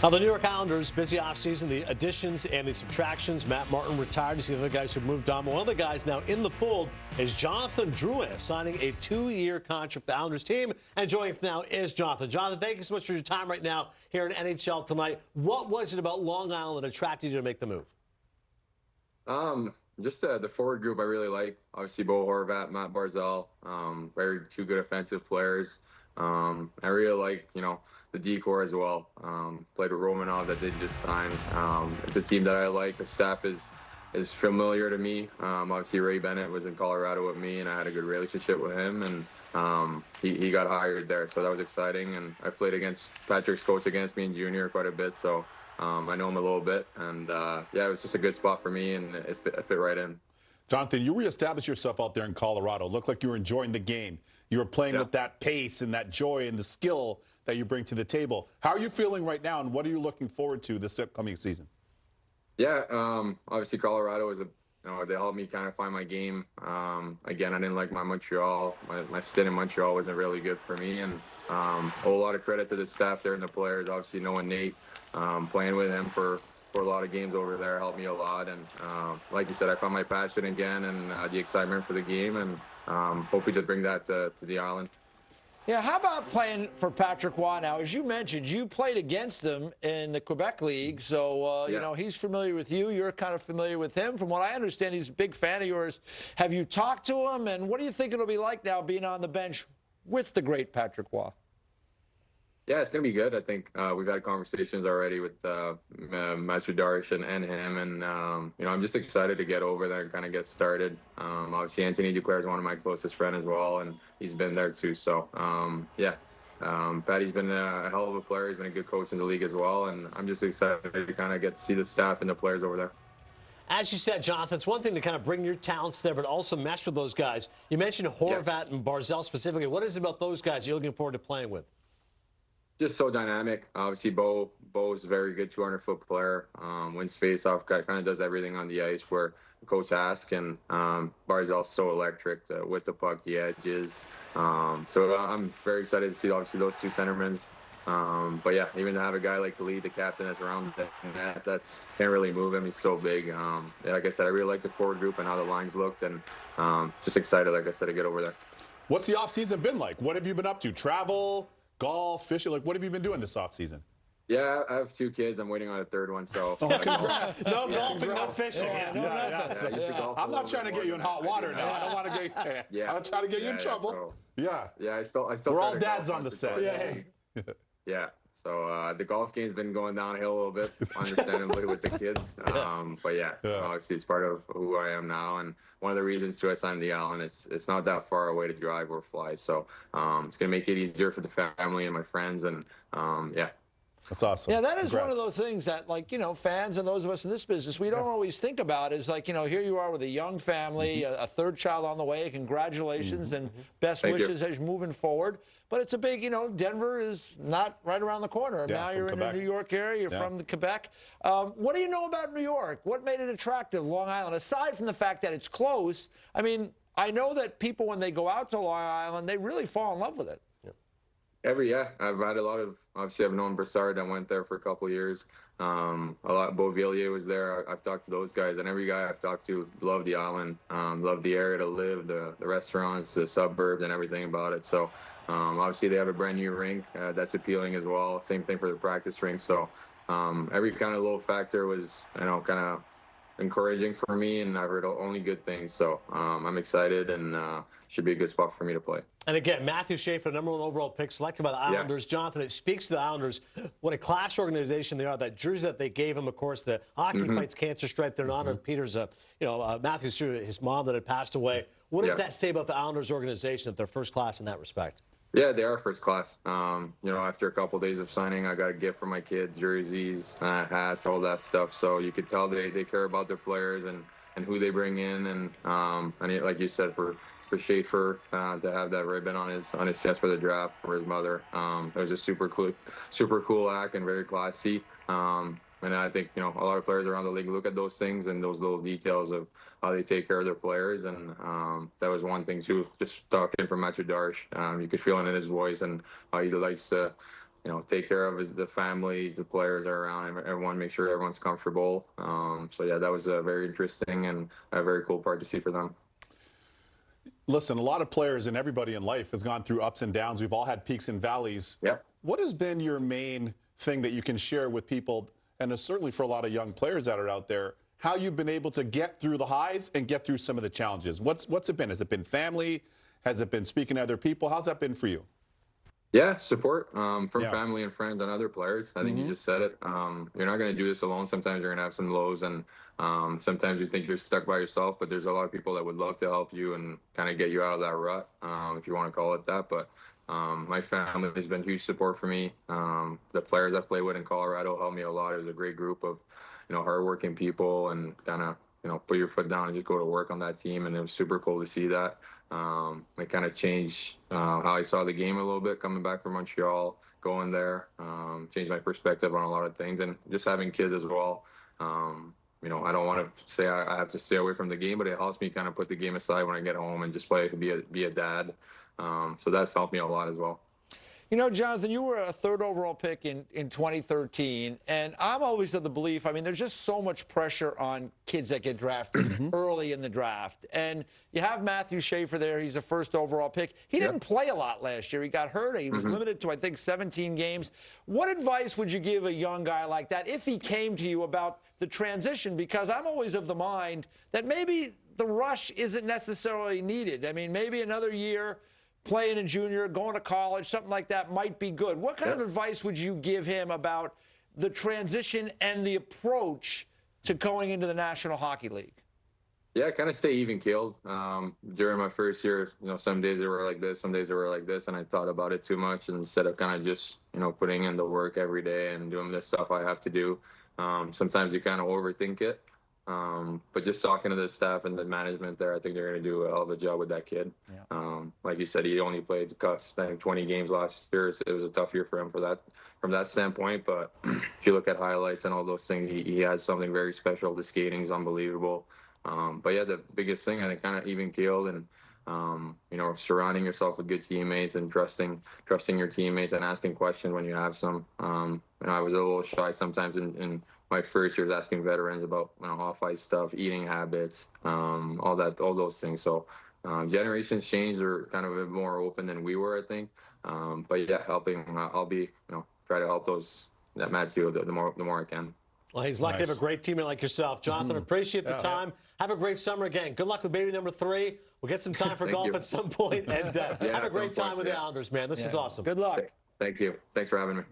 Now, the New York Islanders, busy offseason, the additions and the subtractions. Matt Martin retired. You see the other guys who moved on. One of the guys now in the fold is Jonathan Drouin, signing a 2-year contract with the Islanders team. And joining us now is Jonathan. Jonathan, thank you so much for your time right now here in NHL tonight. What was it about Long Island that attracted you to make the move? Just the forward group I really like. Obviously, Bo Horvat, Matt Barzal, two good offensive players. I really like, the decor as well. Played with Romanov that they just signed. It's a team that I like. The staff is familiar to me. Obviously, Ray Bennett was in Colorado with me, and I had a good relationship with him, and he got hired there, so that was exciting. And I played against Patrick's coach against me in junior quite a bit, so I know him a little bit. And, it was just a good spot for me, and it fit right in. Jonathan, you reestablished yourself out there in Colorado. Looked like you were enjoying the game. You were playing with that pace and that joy and the skill that you bring to the table. How are you feeling right now, and what are you looking forward to this upcoming season? Yeah, obviously Colorado is they helped me kind of find my game. Again, I didn't like my Montreal. My stint in Montreal wasn't really good for me, and a whole lot of credit to the staff there and the players. Obviously, knowing Nate, playing with him for a lot of games over there helped me a lot. And like you said, I found my passion again and the excitement for the game, and hoping to bring that to the island. Yeah, how about playing for Patrick Roy now? As you mentioned, you played against him in the Quebec League, so, he's familiar with you. You're kind of familiar with him. From what I understand, he's a big fan of yours. Have you talked to him, and what do you think it'll be like now being on the bench with the great Patrick Roy? Yeah, it's going to be good. I think we've had conversations already with Matthew Darsh and him, and, I'm just excited to get over there and kind of get started. Obviously, Anthony Duclair is one of my closest friends as well, and he's been there too. So, Patty's been a hell of a player. He's been a good coach in the league as well, and I'm just excited to kind of get to see the staff and the players over there. As you said, Jonathan, it's one thing to kind of bring your talents there, but also mesh with those guys. You mentioned Horvat and Barzal specifically. What is it about those guys you're looking forward to playing with? Just so dynamic. Obviously, Bo's a very good 200-foot player. Wins face-off, kind of does everything on the ice where the coach asks. And Barzal's so electric with the puck, the edges. So I'm very excited to see, obviously, those two centermen. But yeah, even to have a guy like the lead, the captain that's around that, that's can't really move him. He's so big. Like I said, I really like the forward group and how the lines looked, and just excited, like I said, to get over there. What's the offseason been like? What have you been up to? Travel? Golf, fishing, what have you been doing this offseason? Yeah, I have 2 kids. I'm waiting on a 3rd one, so. No golfing, no fishing. I'm not trying to get you in hot water now. I don't want to get. I'm trying to get you in trouble. So, I still. We're all dads on the set. Yeah. So the golf game's been going downhill a little bit, understandably, with the kids. But obviously it's part of who I am now, and one of the reasons too I signed the Island. It's not that far away to drive or fly, so it's gonna make it easier for the family and my friends, and That's awesome. Yeah, that is one of those things that, fans and those of us in this business, we don't always think about is here you are with a young family, a 3rd child on the way. Congratulations and best wishes as you're moving forward. But it's a big, Denver is not right around the corner. Yeah, now you're in Quebec. the New York area. You're from Quebec. What do you know about New York? What made it attractive, Long Island? Aside from the fact that it's close, I mean, I know that people, when they go out to Long Island, they really fall in love with it. I've had a lot of, obviously I've known Brassard. I went there for a couple of years. A lot, Beauvillier was there. I've talked to those guys, and every guy I've talked to loved the island, loved the area to live, the restaurants, the suburbs, and everything about it. So obviously they have a brand new rink that's appealing as well. Same thing for the practice rink. So every kind of little factor was, kind of encouraging for me, and I've heard only good things. So I'm excited, and should be a good spot for me to play. And again, Matthew Schaefer, number 1 overall pick, selected by the Islanders. Jonathan, it speaks to the Islanders what a class organization they are. That jersey that they gave him, of course, the Hockey Fights Cancer Stripe, they're in honor of Peter's, Matthew's his mom that had passed away. What does that say about the Islanders organization, that they're first class in that respect? Yeah, they are first class. After a couple of days of signing, I got a gift for my kids, jerseys, hats, all that stuff. So you could tell they care about their players and who they bring in. And like you said, for Schaefer to have that ribbon on his chest for the draft for his mother, it was just super cool act and very classy. And I think, a lot of players around the league look at those things and those little details of how they take care of their players. And that was one thing, too, just talking from Matthew Darsh. You could feel it in his voice and how he likes to take care of the families, the players are around, everyone, make sure everyone's comfortable. So yeah, that was a very interesting and a very cool part to see for them. Listen, a lot of players and everybody in life has gone through ups and downs. We've all had peaks and valleys. Yeah. What has been your main thing that you can share with people, and certainly for a lot of young players that are out there, how you've been able to get through the highs and get through some of the challenges? What's it been? Has it been family? Has it been speaking to other people? How's that been for you? Yeah, support from family and friends and other players. I think you just said it. You're not going to do this alone. Sometimes you're going to have some lows, and sometimes you think you're stuck by yourself, but there's a lot of people that would love to help you and kind of get you out of that rut, if you want to call it that. But my family has been huge support for me. The players I've played with in Colorado helped me a lot. It was a great group of, hardworking people, and kind of, put your foot down and just go to work on that team. And it was super cool to see that. It kind of changed how I saw the game a little bit coming back from Montreal, going there, changed my perspective on a lot of things, and just having kids as well. I don't want to say I have to stay away from the game, but it helps me kind of put the game aside when I get home and just be a dad. So that's helped me a lot as well. Jonathan, you were a third overall pick in 2013, and I'm always of the belief, there's just so much pressure on kids that get drafted early in the draft. And you have Matthew Schaefer there. He's a first overall pick. He didn't play a lot last year. He got hurt. He was limited to, I think, 17 games. What advice would you give a young guy like that if he came to you about the transition? Because I'm always of the mind that maybe the rush isn't necessarily needed. Maybe another year, playing in junior, going to college, something like that might be good. What kind of advice would you give him about the transition and the approach to going into the National Hockey League? Yeah, kind of stay even-keeled. During my first year, some days they were like this, some days they were like this, and I thought about it too much instead of kind of just, putting in the work every day and doing this stuff I have to do. Sometimes you kind of overthink it. But just talking to the staff and the management there, I think they're going to do a hell of a job with that kid. Like you said, he only played 20 games last year, so it was a tough year for him from that standpoint. But if you look at highlights and all those things, he has something very special. The skating is unbelievable. But yeah, the biggest thing, I think, kind of even-keeled and surrounding yourself with good teammates and trusting your teammates and asking questions when you have some. I was a little shy sometimes in my first years asking veterans about off-ice stuff, eating habits, all those things. So generations change. They're kind of a bit more open than we were, I think. But yeah, helping. I'll be try to help those that Matthew the more I can. Well, he's lucky to have a great teammate like yourself. Jonathan, appreciate the time. Have a great summer again. Good luck with baby number 3. We'll get some time for golf at some point. And have a great time with the Islanders, man. This was awesome. Good luck. Thank you. Thanks for having me.